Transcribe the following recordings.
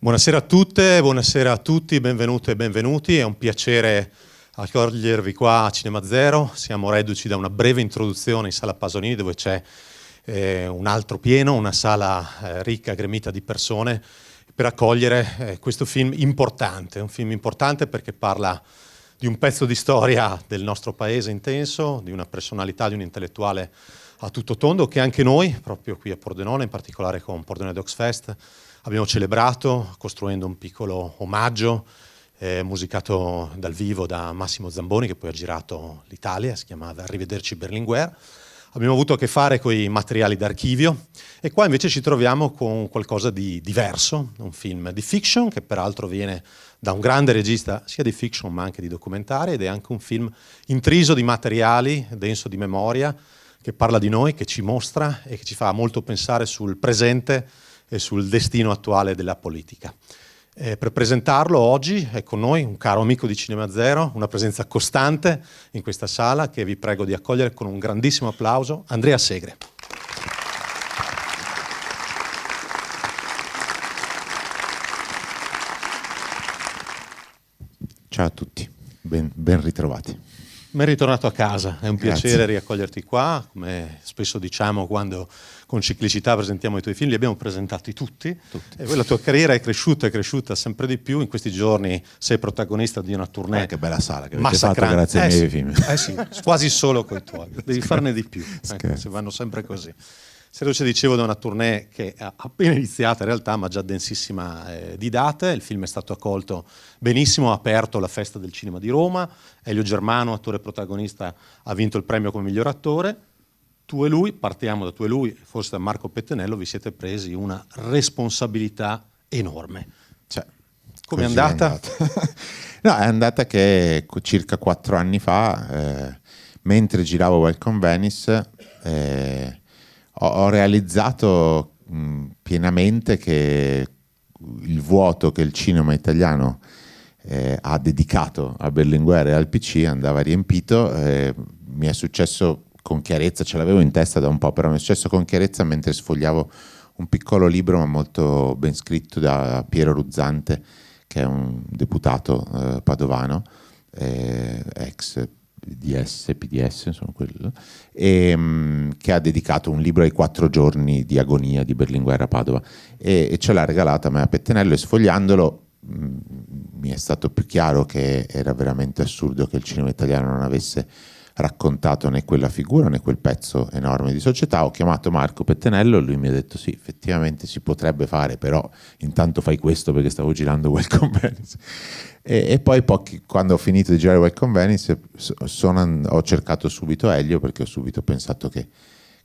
Buonasera a tutte, buonasera a tutti, benvenute e benvenuti. È un piacere accogliervi qua a Cinema Zero. Siamo reduci da una breve introduzione in Sala Pasolini, dove c'è un altro pieno, una sala ricca, gremita di persone, per accogliere questo film importante. Un film importante perché parla di un pezzo di storia del nostro paese intenso, di una personalità, di un intellettuale a tutto tondo, che anche noi, proprio qui a Pordenone, in particolare con Pordenone Docs Fest, abbiamo celebrato costruendo un piccolo omaggio musicato dal vivo da Massimo Zamboni, che poi ha girato l'Italia, si chiamava Arrivederci Berlinguer. Abbiamo avuto a che fare con i materiali d'archivio e qua invece ci troviamo con qualcosa di diverso, un film di fiction che peraltro viene da un grande regista sia di fiction ma anche di documentari, ed è anche un film intriso di materiali, denso di memoria, che parla di noi, che ci mostra e che ci fa molto pensare sul presente e sul destino attuale della politica. Per presentarlo oggi è con noi un caro amico di Cinema Zero, una presenza costante in questa sala, che vi prego di accogliere con un grandissimo applauso, Andrea Segre. Ciao a tutti, ben ritrovati. Ben ritornato a casa, è un Grazie. piacere riaccoglierti qua, come spesso diciamo quando con ciclicità presentiamo i tuoi film, li abbiamo presentati tutti. E poi la tua carriera è cresciuta sempre di più. In questi giorni sei protagonista di una tournée. Che bella sala che avete fatto grazie ai miei film. Sì, quasi solo con i tuoi, devi farne di più, se vanno sempre così. Seduce, dicevo, da una tournée che è appena iniziata in realtà, ma già densissima di date. Il film è stato accolto benissimo, ha aperto la Festa del Cinema di Roma. Elio Germano, attore protagonista, ha vinto il premio come miglior attore. Tu e lui, partiamo da tu e lui, forse da Marco Pettenello, vi siete presi una responsabilità enorme. Come è andata? No, è andata che circa 4 anni fa, mentre giravo Welcome Venice, ho realizzato pienamente che il vuoto che il cinema italiano ha dedicato a Berlinguer e al PC andava riempito. Mi è successo con chiarezza, ce l'avevo in testa da un po', però mi è successo con chiarezza mentre sfogliavo un piccolo libro ma molto ben scritto da Piero Ruzzante, che è un deputato padovano, ex PDS, insomma quello, che ha dedicato un libro ai 4 giorni di agonia di Berlinguer a Padova, e ce l'ha regalata a me a Pettenello, e sfogliandolo mi è stato più chiaro che era veramente assurdo che il cinema italiano non avesse raccontato né quella figura né quel pezzo enorme di società. Ho chiamato Marco Pettenello e lui mi ha detto sì, effettivamente si potrebbe fare, però intanto fai questo, perché stavo girando Welcome Venice. E poi quando ho finito di girare Welcome Venice ho cercato subito Elio, perché ho subito pensato che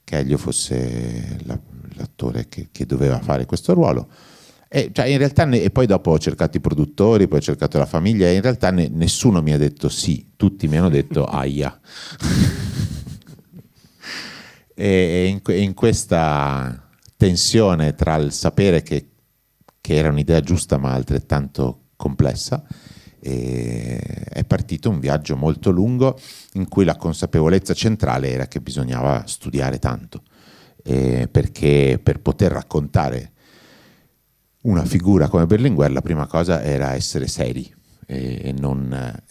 Elio fosse l'attore che doveva fare questo ruolo. In realtà, e poi dopo ho cercato i produttori, poi ho cercato la famiglia, e in realtà nessuno mi ha detto sì, tutti mi hanno detto aia. e in questa tensione tra il sapere che era un'idea giusta ma altrettanto complessa, è partito un viaggio molto lungo in cui la consapevolezza centrale era che bisognava studiare tanto, perché per poter raccontare una figura come Berlinguer la prima cosa era essere seri e non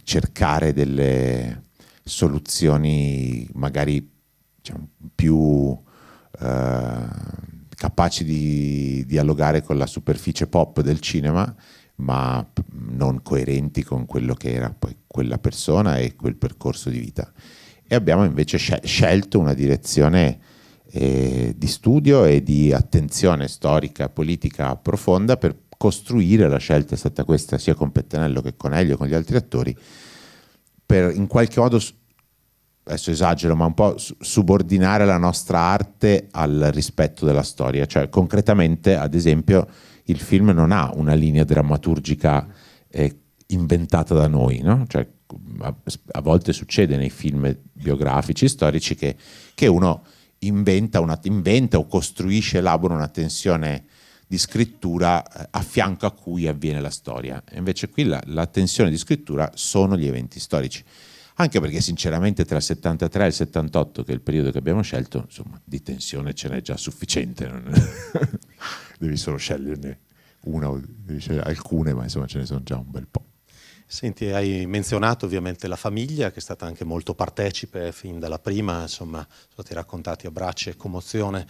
cercare delle soluzioni magari, diciamo, più capaci di dialogare con la superficie pop del cinema, ma non coerenti con quello che era poi quella persona e quel percorso di vita. E abbiamo invece scelto una direzione di studio e di attenzione storica e politica profonda per costruire. La scelta è stata questa, sia con Pettenello che con Elio, con gli altri attori, per in qualche modo, adesso esagero, ma un po' subordinare la nostra arte al rispetto della storia. Cioè, concretamente, ad esempio, il film non ha una linea drammaturgica inventata da noi, no? Cioè, a volte succede nei film biografici, storici, che uno inventa o costruisce, elabora una tensione di scrittura a fianco a cui avviene la storia. E invece qui la tensione di scrittura sono gli eventi storici. Anche perché sinceramente tra il 73 e il 78, che è il periodo che abbiamo scelto, insomma, di tensione ce n'è già sufficiente. Devi solo sceglierne una o devi scegliere alcune, ma insomma ce ne sono già un bel po'. Senti, hai menzionato ovviamente la famiglia, che è stata anche molto partecipe fin dalla prima, insomma, sono stati raccontati abbracci e commozione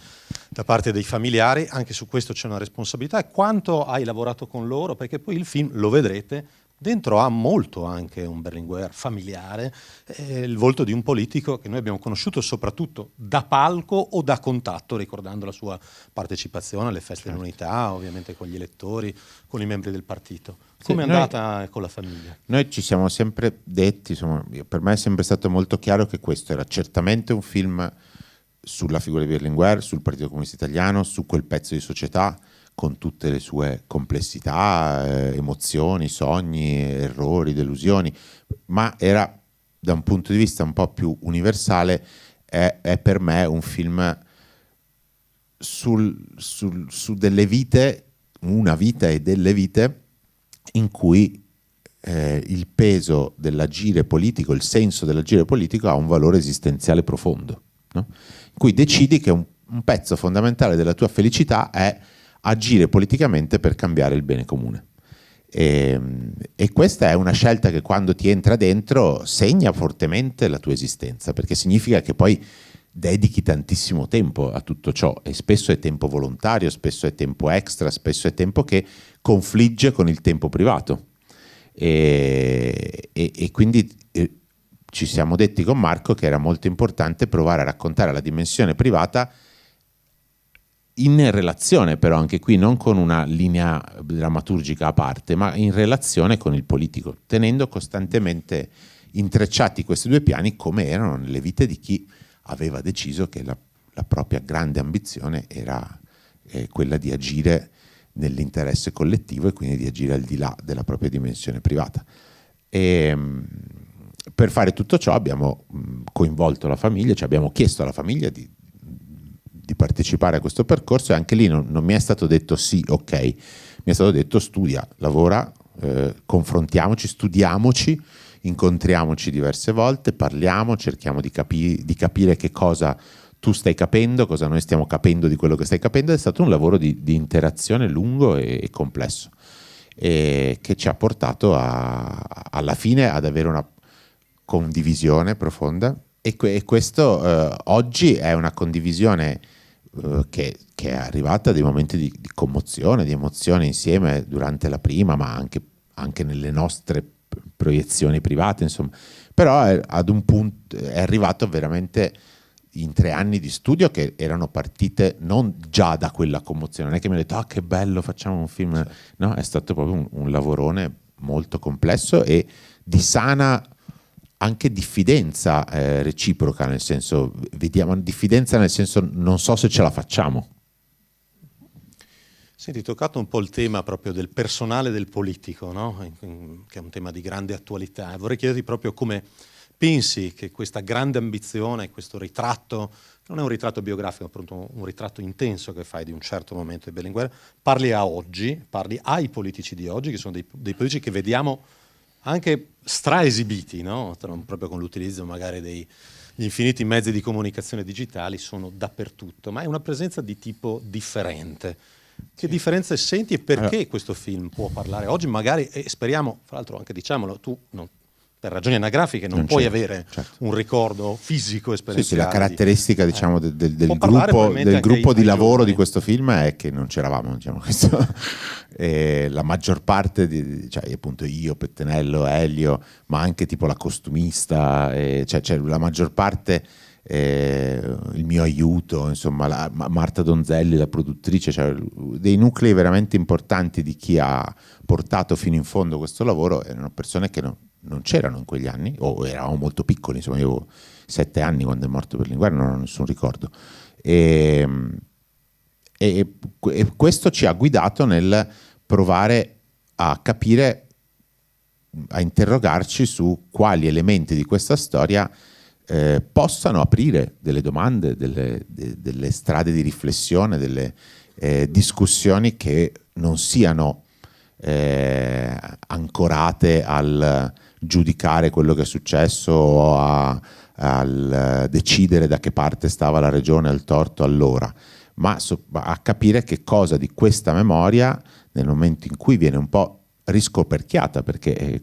da parte dei familiari, anche su questo c'è una responsabilità. E quanto hai lavorato con loro? Perché poi il film, lo vedrete, dentro ha molto anche un Berlinguer familiare, il volto di un politico che noi abbiamo conosciuto soprattutto da palco o da contatto, ricordando la sua partecipazione alle feste dell'unità, ovviamente con gli elettori, con i membri del partito. Come è andata con la famiglia? Noi ci siamo sempre detti, insomma, per me è sempre stato molto chiaro che questo era certamente un film sulla figura di Berlinguer, sul Partito Comunista Italiano, su quel pezzo di società, con tutte le sue complessità, emozioni, sogni, errori, delusioni, ma era, da un punto di vista un po' più universale, è per me un film su delle vite, una vita e delle vite in cui il peso dell'agire politico, il senso dell'agire politico ha un valore esistenziale profondo, no? In cui decidi che un pezzo fondamentale della tua felicità è agire politicamente per cambiare il bene comune. E questa è una scelta che quando ti entra dentro segna fortemente la tua esistenza, perché significa che poi dedichi tantissimo tempo a tutto ciò, e spesso è tempo volontario, spesso è tempo extra, spesso è tempo che confligge con il tempo privato. E quindi ci siamo detti con Marco che era molto importante provare a raccontare la dimensione privata in relazione, però anche qui non con una linea drammaturgica a parte, ma in relazione con il politico, tenendo costantemente intrecciati questi due piani come erano nelle vite di chi aveva deciso che la propria grande ambizione era quella di agire nell'interesse collettivo e quindi di agire al di là della propria dimensione privata. E per fare tutto ciò abbiamo coinvolto la famiglia, cioè abbiamo chiesto alla famiglia di partecipare a questo percorso, e anche lì non mi è stato detto sì, ok, mi è stato detto studia, lavora, confrontiamoci, studiamoci, incontriamoci diverse volte, parliamo, cerchiamo di capire che cosa tu stai capendo, cosa noi stiamo capendo di quello che stai capendo. È stato un lavoro di interazione lungo e complesso, e che ci ha portato alla fine ad avere una condivisione profonda, e questo oggi è una condivisione che è arrivata a dei momenti di commozione, di emozione insieme durante la prima, ma anche nelle nostre proiezioni private, insomma. Però ad un punto è arrivato veramente in 3 anni di studio che erano partite non già da quella commozione, non è che mi ho detto che bello, facciamo un film, no, è stato proprio un lavorone molto complesso e di sana anche diffidenza reciproca, nel senso, vediamo, diffidenza nel senso non so se ce la facciamo. Senti, hai toccato un po' il tema proprio del personale del politico, no? Che è un tema di grande attualità, e vorrei chiederti proprio come pensi che questa grande ambizione, questo ritratto, non è un ritratto biografico, ma appunto un ritratto intenso che fai di un certo momento di Berlinguer, parli a oggi, parli ai politici di oggi, che sono dei politici che vediamo anche straesibiti, no? Proprio con l'utilizzo magari degli infiniti mezzi di comunicazione digitali, sono dappertutto, ma è una presenza di tipo differente. Che differenze senti e perché questo film può parlare oggi? Magari, e speriamo, fra l'altro anche diciamolo, tu per ragioni anagrafiche non puoi avere un ricordo fisico esperienziale. Sì, la caratteristica diciamo, del gruppo di lavoro giovani di questo film è che non c'eravamo, diciamo, questo. La maggior parte, cioè appunto io, Pettenello, Elio, ma anche tipo la costumista, cioè la maggior parte, il mio aiuto, insomma, Marta Donzelli, la produttrice, cioè dei nuclei veramente importanti di chi ha portato fino in fondo questo lavoro erano persone che non c'erano in quegli anni, o eravamo molto piccoli, insomma io avevo 7 anni quando è morto Berlinguer, non ho nessun ricordo, e questo ci ha guidato nel provare a capire, a interrogarci su quali elementi di questa storia possano aprire delle domande, delle strade di riflessione, delle discussioni che non siano ancorate al giudicare quello che è successo o a decidere da che parte stava la regione al torto allora, ma a capire che cosa di questa memoria, nel momento in cui viene un po' riscoperchiata, perché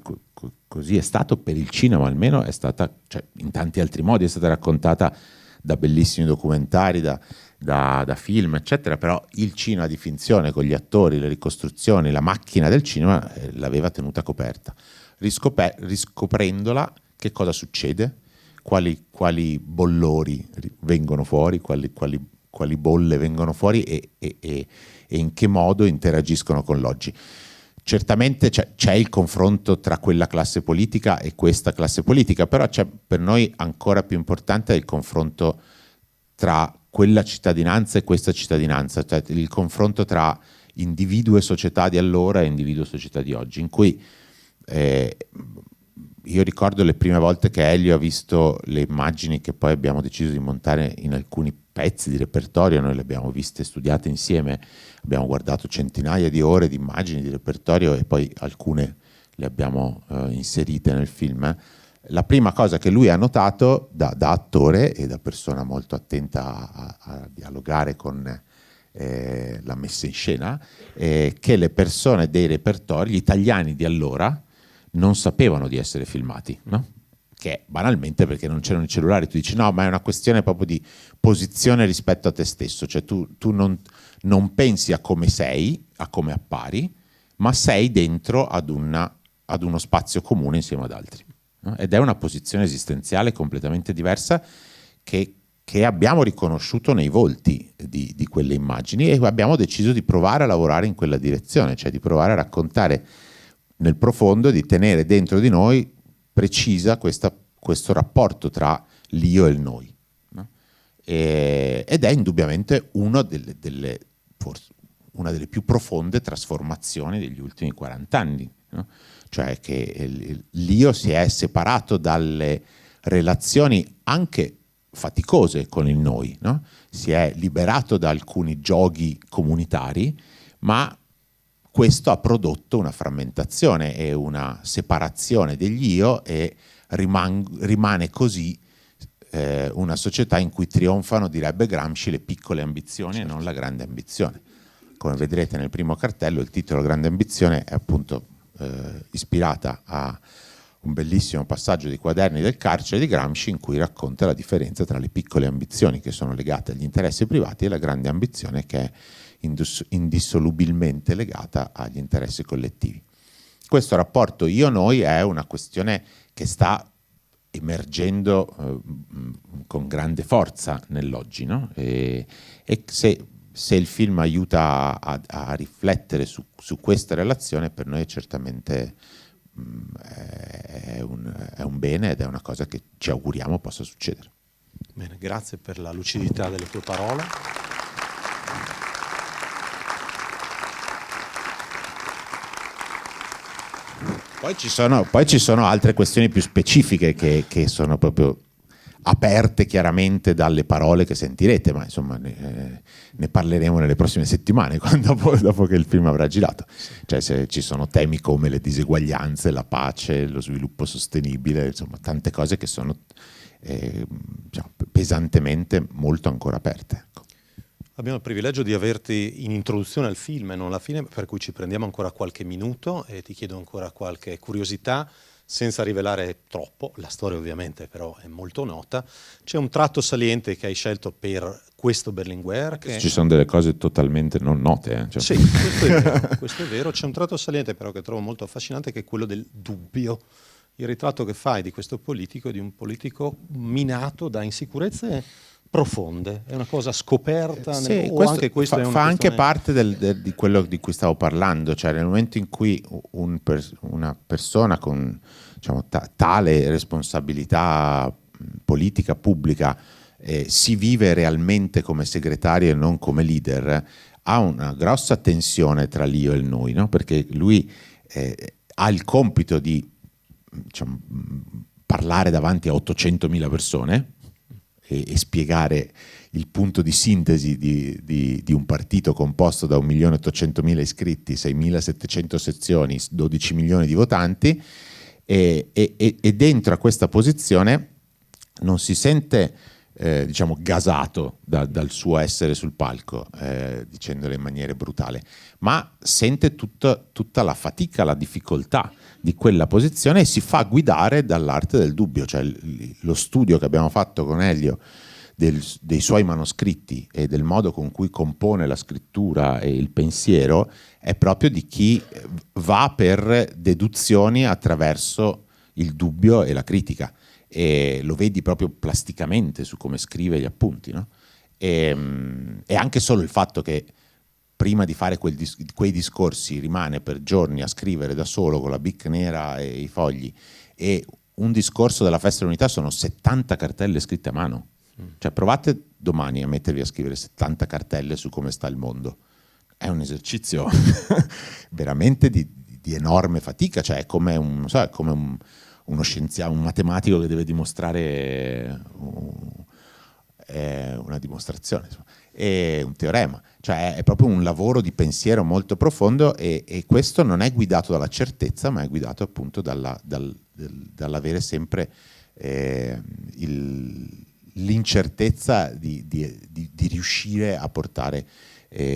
così è stato per il cinema, almeno è stata, cioè, in tanti altri modi è stata raccontata da bellissimi documentari, da film, eccetera, però il cinema di finzione con gli attori, le ricostruzioni, la macchina del cinema l'aveva tenuta coperta. Riscoprendola, che cosa succede? Quali bollori vengono fuori, quali bolle vengono fuori e in che modo interagiscono con l'oggi. Certamente c'è il confronto tra quella classe politica e questa classe politica, però c'è per noi ancora più importante il confronto tra quella cittadinanza e questa cittadinanza, cioè il confronto tra individuo e società di allora e individuo e società di oggi, in cui io ricordo le prime volte che Elio ha visto le immagini che poi abbiamo deciso di montare in alcuni pezzi di repertorio, noi le abbiamo viste studiate insieme, abbiamo guardato centinaia di ore di immagini di repertorio e poi alcune le abbiamo inserite nel film. La prima cosa che lui ha notato da attore e da persona molto attenta a dialogare con la messa in scena è che le persone dei repertori, gli italiani di allora, non sapevano di essere filmati, no? Che banalmente perché non c'erano i cellulari, tu dici no, ma è una questione proprio di posizione rispetto a te stesso, cioè tu non pensi a come sei, a come appari, ma sei dentro ad uno spazio comune insieme ad altri, no? Ed è una posizione esistenziale completamente diversa che abbiamo riconosciuto nei volti di quelle immagini e abbiamo deciso di provare a lavorare in quella direzione, cioè di provare a raccontare nel profondo, di tenere dentro di noi precisa questo rapporto tra l'io e il noi, no? Ed è indubbiamente una delle più profonde trasformazioni degli ultimi 40 anni, no? Cioè che l'io si è separato dalle relazioni anche faticose con il noi, no? Si è liberato da alcuni giochi comunitari, ma questo ha prodotto una frammentazione e una separazione degli io e rimane così una società in cui trionfano, direbbe Gramsci, le piccole ambizioni, certo, e non la grande ambizione. Come vedrete nel primo cartello, il titolo Grande ambizione è appunto ispirata a un bellissimo passaggio dei Quaderni del carcere di Gramsci in cui racconta la differenza tra le piccole ambizioni che sono legate agli interessi privati e la grande ambizione che è indissolubilmente legata agli interessi collettivi. Questo rapporto io-noi è una questione che sta emergendo con grande forza nell'oggi, no? E se il film aiuta a riflettere su questa relazione, per noi certamente è un bene ed è una cosa che ci auguriamo possa succedere. Bene, grazie per la lucidità delle tue parole. Poi ci sono altre questioni più specifiche che sono proprio aperte chiaramente dalle parole che sentirete, ma insomma ne parleremo nelle prossime settimane, dopo che il film avrà girato. Cioè, se ci sono temi come le diseguaglianze, la pace, lo sviluppo sostenibile, insomma tante cose che sono diciamo, pesantemente molto ancora aperte. Abbiamo il privilegio di averti in introduzione al film e non alla fine, per cui ci prendiamo ancora qualche minuto e ti chiedo ancora qualche curiosità, senza rivelare troppo. La storia ovviamente però è molto nota. C'è un tratto saliente che hai scelto per questo Berlinguer. Ci sono delle cose totalmente non note. Cioè. Sì, questo è vero, questo è vero. C'è un tratto saliente però che trovo molto affascinante, che è quello del dubbio. Il ritratto che fai di questo politico è di un politico minato da insicurezze profonde, è una cosa scoperta, sì, anche questo è fa anche parte di quello di cui stavo parlando, cioè nel momento in cui una persona con diciamo, tale responsabilità politica pubblica si vive realmente come segretario e non come leader, ha una grossa tensione tra l'io e il noi, no? Perché lui ha il compito di diciamo, parlare davanti a 800.000 persone e spiegare il punto di sintesi di un partito composto da 1.800.000 iscritti, 6.700 sezioni, 12 milioni di votanti, e dentro a questa posizione non si sente diciamo gasato dal suo essere sul palco, dicendolo in maniera brutale, ma sente tutta la fatica, la difficoltà di quella posizione e si fa guidare dall'arte del dubbio. Cioè lo studio che abbiamo fatto con Elio dei suoi manoscritti e del modo con cui compone la scrittura e il pensiero è proprio di chi va per deduzioni attraverso il dubbio e la critica, e lo vedi proprio plasticamente su come scrive gli appunti, no? E anche solo il fatto che prima di fare quei discorsi rimane per giorni a scrivere da solo con la bic nera e i fogli, e un discorso della Festa dell'Unità sono 70 cartelle scritte a mano. Cioè provate domani a mettervi a scrivere 70 cartelle su come sta il mondo. È un esercizio veramente di enorme fatica, cioè è come uno scienziato, un matematico che deve dimostrare una dimostrazione, insomma, è un teorema, cioè è proprio un lavoro di pensiero molto profondo, e questo non è guidato dalla certezza, ma è guidato appunto dall'avere sempre l'incertezza di riuscire a portare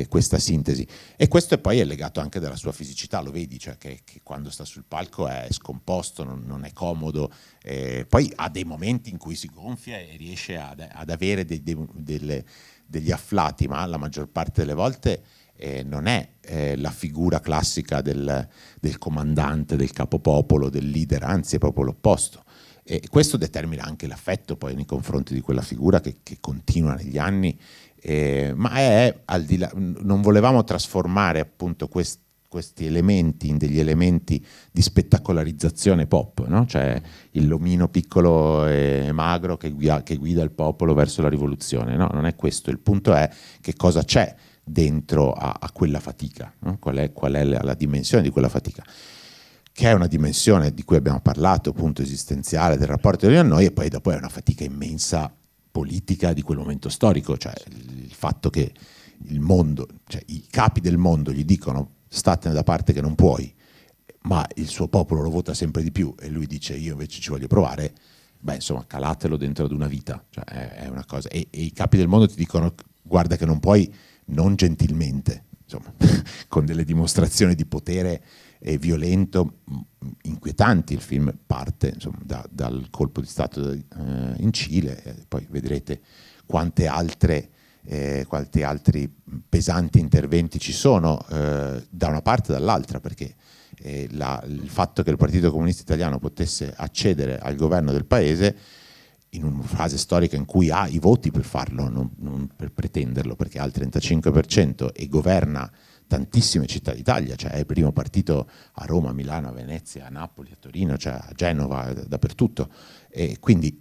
questa sintesi. E questo poi è legato anche dalla sua fisicità, lo vedi, cioè che quando sta sul palco è scomposto, non è comodo, poi ha dei momenti in cui si gonfia e riesce ad avere degli afflati, ma la maggior parte delle volte non è la figura classica del comandante, del capopopolo, del leader, anzi è proprio l'opposto. E questo determina anche l'affetto poi nei confronti di quella figura che continua negli anni, ma è al di là, non volevamo trasformare appunto questi elementi in degli elementi di spettacolarizzazione pop, no? Cioè l'omino piccolo e magro che guida il popolo verso la rivoluzione, no? Non è questo, il punto è che cosa c'è dentro a quella fatica, no? Qual è la dimensione di quella fatica, che è una dimensione di cui abbiamo parlato, appunto esistenziale, del rapporto di noi, e poi dopo è una fatica immensa politica di quel momento storico, cioè il fatto che il mondo, cioè i capi del mondo gli dicono statene da parte che non puoi, ma il suo popolo lo vota sempre di più e lui dice io invece ci voglio provare, beh insomma calatelo dentro ad una vita, cioè è una cosa, e i capi del mondo ti dicono guarda che non puoi, non gentilmente, insomma, con delle dimostrazioni di potere violento inquietanti. Il film parte insomma, dal colpo di Stato in Cile, poi vedrete quanti altri pesanti interventi ci sono da una parte e dall'altra, perché il fatto che il Partito Comunista Italiano potesse accedere al governo del paese in una fase storica in cui ha i voti per farlo, non per pretenderlo, perché ha il 35% e governa tantissime città d'Italia, cioè è il primo partito a Roma, a Milano, a Venezia, a Napoli, a Torino, cioè a Genova, dappertutto, e quindi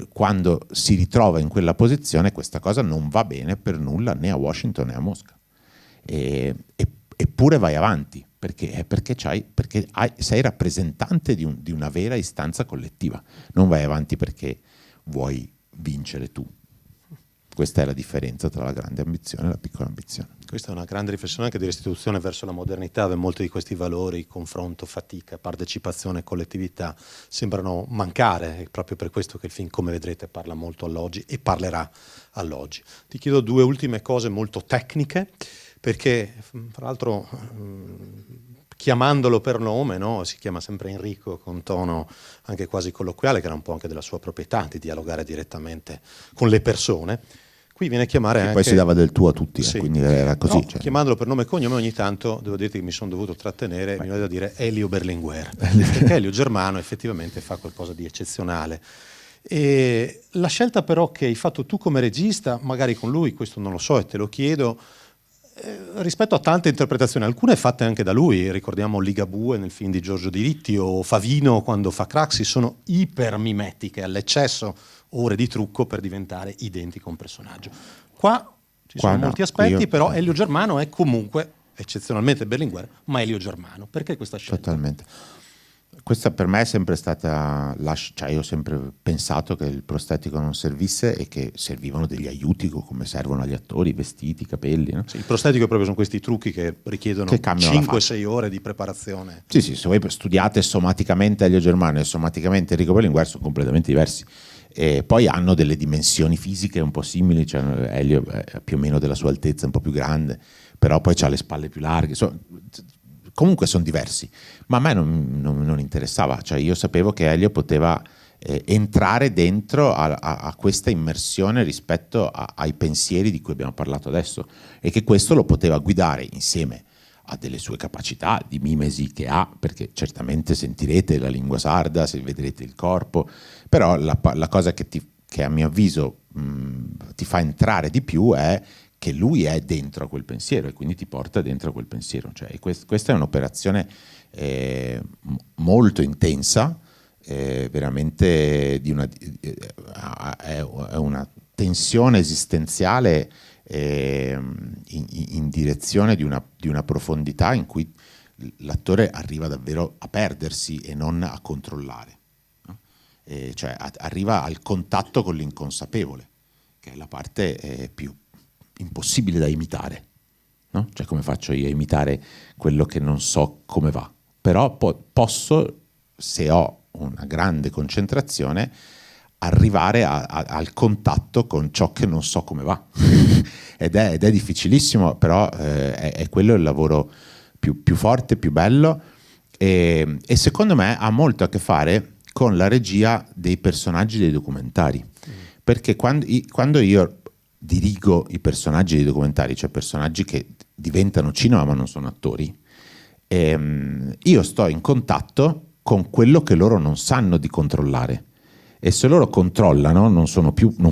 quando si ritrova in quella posizione questa cosa non va bene per nulla né a Washington né a Mosca, eppure vai avanti perché sei rappresentante di una vera istanza collettiva, non vai avanti perché vuoi vincere tu. Questa è la differenza tra la grande ambizione e la piccola ambizione. Questa è una grande riflessione anche di restituzione verso la modernità, dove molti di questi valori, confronto, fatica, partecipazione, collettività, sembrano mancare. È proprio per questo che il film, come vedrete, parla molto all'oggi e parlerà all'oggi. Ti chiedo due ultime cose molto tecniche, perché tra l'altro chiamandolo per nome, no? Si chiama sempre Enrico con tono anche quasi colloquiale, che era un po' anche della sua proprietà, di dialogare direttamente con le persone. Qui viene a chiamare anche... Poi si dava del tu a tutti, sì. Quindi era così. No, cioè. Chiamandolo per nome e cognome ogni tanto, devo dirti che mi sono dovuto trattenere, mi viene da dire Elio Berlinguer, perché Elio Germano effettivamente fa qualcosa di eccezionale. E la scelta però che hai fatto tu come regista, magari con lui, questo non lo so e te lo chiedo, rispetto a tante interpretazioni, alcune fatte anche da lui, ricordiamo Ligabue nel film di Giorgio Diritti o Favino quando fa Craxi, sono ipermimetiche all'eccesso, ore di trucco per diventare identico a un personaggio. Qua ci sono molti aspetti, però Elio Germano è comunque eccezionalmente Berlinguer, ma Elio Germano. Perché questa scelta? Totalmente. Questa per me è sempre stata, cioè io ho sempre pensato che il prostetico non servisse e che servivano degli aiuti come servono agli attori, vestiti, capelli. No? Sì, il prostetico proprio sono questi trucchi che richiedono 5-6 ore di preparazione. Sì, se voi studiate somaticamente Elio Germano e somaticamente Enrico Berlinguer sono completamente diversi. E poi hanno delle dimensioni fisiche un po' simili, cioè Elio è più o meno della sua altezza, un po' più grande, però poi ha le spalle più larghe. Comunque sono diversi, ma a me non interessava, cioè io sapevo che Elio poteva entrare dentro a questa immersione rispetto ai pensieri di cui abbiamo parlato adesso e che questo lo poteva guidare insieme a delle sue capacità di mimesi che ha, perché certamente sentirete la lingua sarda, se vedrete il corpo, però la cosa che a mio avviso ti fa entrare di più è che lui è dentro a quel pensiero e quindi ti porta dentro a quel pensiero. Cioè, questa è un'operazione molto intensa, veramente è una tensione esistenziale in direzione di una profondità in cui l'attore arriva davvero a perdersi e non a controllare. No? Cioè arriva al contatto con l'inconsapevole, che è la parte più impossibile da imitare, no? Cioè come faccio io a imitare quello che non so come va? Però posso, se ho una grande concentrazione, arrivare al contatto con ciò che non so come va. ed è difficilissimo, però è quello il lavoro più forte, più bello e secondo me ha molto a che fare con la regia dei personaggi dei documentari, perché quando io dirigo i personaggi dei documentari, cioè personaggi che diventano cinema ma non sono attori, io sto in contatto con quello che loro non sanno di controllare e se loro controllano non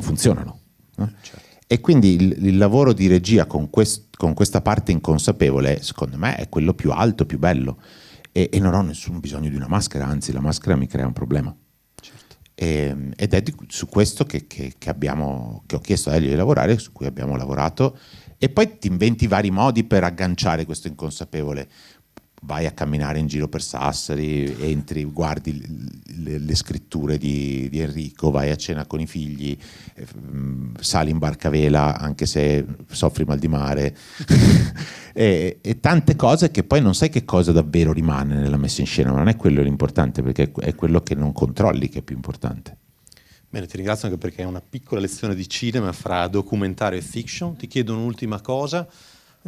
funzionano, no? Certo. E quindi il lavoro di regia con questa parte inconsapevole secondo me è quello più alto, più bello e non ho nessun bisogno di una maschera, anzi la maschera mi crea un problema. Ed è su questo che ho chiesto a Elio di lavorare, su cui abbiamo lavorato, e poi ti inventi vari modi per agganciare questo inconsapevole. Vai a camminare in giro per Sassari, entri, guardi le scritture di Enrico, vai a cena con i figli, sali in barcavela anche se soffri mal di mare e tante cose che poi non sai che cosa davvero rimane nella messa in scena, ma non è quello l'importante, perché è quello che non controlli che è più importante. Bene, ti ringrazio anche perché è una piccola lezione di cinema fra documentario e fiction. Ti chiedo un'ultima cosa,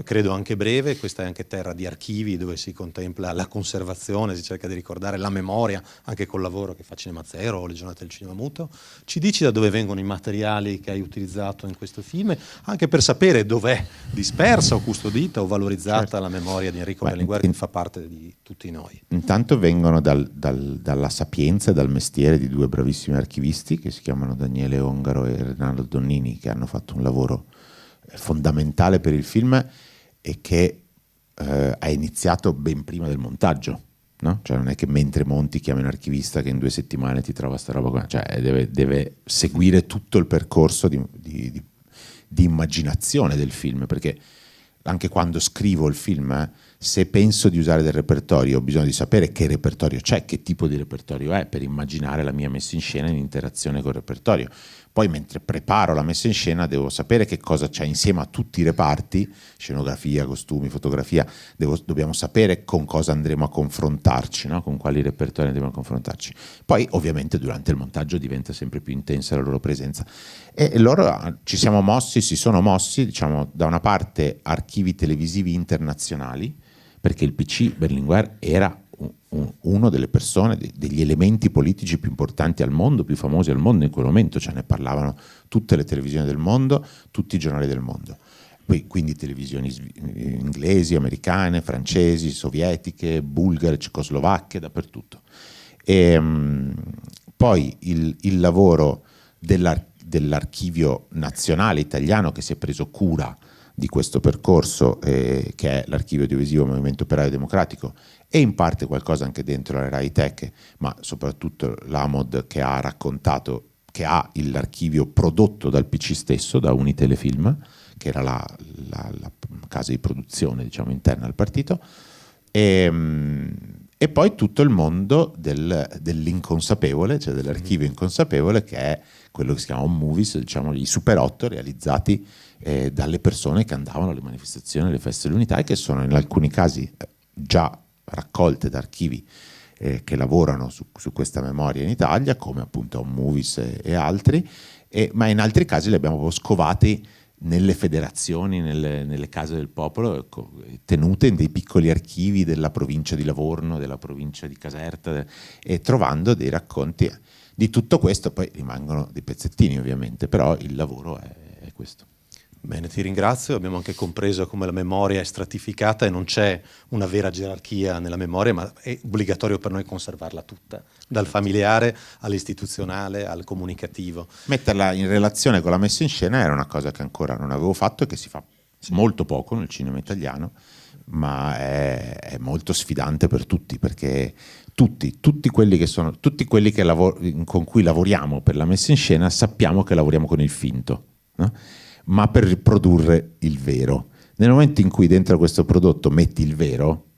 credo anche breve, questa è anche terra di archivi dove si contempla la conservazione, si cerca di ricordare la memoria, anche col lavoro che fa Cinema Zero o le giornate del cinema muto. Ci dici da dove vengono i materiali che hai utilizzato in questo film, anche per sapere dov'è dispersa o custodita o valorizzata la memoria di Enrico Berlinguer, che fa parte di tutti noi. Intanto vengono dalla sapienza e dal mestiere di due bravissimi archivisti che si chiamano Daniele Ongaro e Renato Donnini, che hanno fatto un lavoro fondamentale per il film e che ha iniziato ben prima del montaggio, no? Cioè non è che mentre monti chiami un archivista che in 2 settimane ti trova sta roba qua, cioè deve seguire tutto il percorso di immaginazione del film, perché anche quando scrivo il film, se penso di usare del repertorio ho bisogno di sapere che repertorio c'è, che tipo di repertorio è, per immaginare la mia messa in scena in interazione col repertorio. Poi mentre preparo la messa in scena devo sapere che cosa c'è insieme a tutti i reparti, scenografia, costumi, fotografia, dobbiamo sapere con cosa andremo a confrontarci, no? Con quali repertori andremo a confrontarci. Poi ovviamente durante il montaggio diventa sempre più intensa la loro presenza e loro si sono mossi, diciamo, da una parte archivi televisivi internazionali, perché il PC Berlinguer era uno delle persone, degli elementi politici più importanti al mondo, più famosi al mondo in quel momento, cioè ne parlavano tutte le televisioni del mondo, tutti i giornali del mondo. Quindi televisioni inglesi, americane, francesi, sovietiche, bulgare, cecoslovacche, dappertutto. Poi il lavoro dell'archivio nazionale italiano che si è preso cura di questo percorso, che è l'archivio audiovisivo Movimento Operaio Democratico, e in parte qualcosa anche dentro la Rai Tech, ma soprattutto l'Amod che ha raccontato, che ha l'archivio prodotto dal PC stesso, da Unitelefilm, che era la casa di produzione, diciamo, interna al partito, e e poi tutto il mondo dell'inconsapevole, cioè dell'archivio inconsapevole, che è quello che si chiama movies, diciamo i Super 8 realizzati dalle persone che andavano alle manifestazioni, alle feste dell'unità, e che sono in alcuni casi già raccolte da archivi che lavorano su questa memoria in Italia, come appunto Home Movies e altri, ma in altri casi li abbiamo proprio scovati nelle federazioni, nelle case del popolo, tenute in dei piccoli archivi della provincia di Livorno, della provincia di Caserta, e trovando dei racconti di tutto questo. Poi rimangono dei pezzettini ovviamente, però il lavoro è questo. Bene, ti ringrazio. Abbiamo anche compreso come la memoria è stratificata e non c'è una vera gerarchia nella memoria, ma è obbligatorio per noi conservarla tutta, dal familiare all'istituzionale al comunicativo. Metterla in relazione con la messa in scena era una cosa che ancora non avevo fatto e che si fa molto poco nel cinema italiano, ma è molto sfidante per tutti, perché tutti quelli con cui lavoriamo per la messa in scena sappiamo che lavoriamo con il finto, no? Ma per riprodurre il vero. Nel momento in cui dentro questo prodotto metti il vero,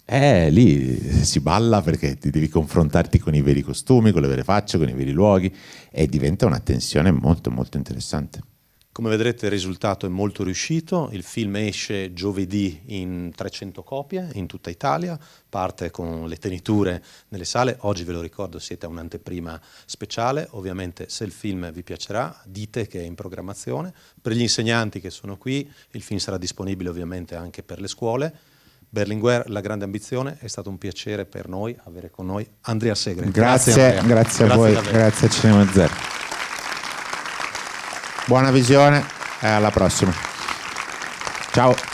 lì si balla, perché ti devi confrontarti con i veri costumi, con le vere facce, con i veri luoghi, e diventa una tensione molto molto interessante. Come vedrete il risultato è molto riuscito, il film esce giovedì in 300 copie in tutta Italia, parte con le teniture nelle sale, oggi ve lo ricordo siete a un'anteprima speciale, ovviamente se il film vi piacerà dite che è in programmazione, per gli insegnanti che sono qui il film sarà disponibile ovviamente anche per le scuole. Berlinguer, La grande ambizione, è stato un piacere per noi avere con noi Andrea Segre. Grazie a voi, davvero. Grazie a Cinema Zero. Buona visione e alla prossima. Ciao.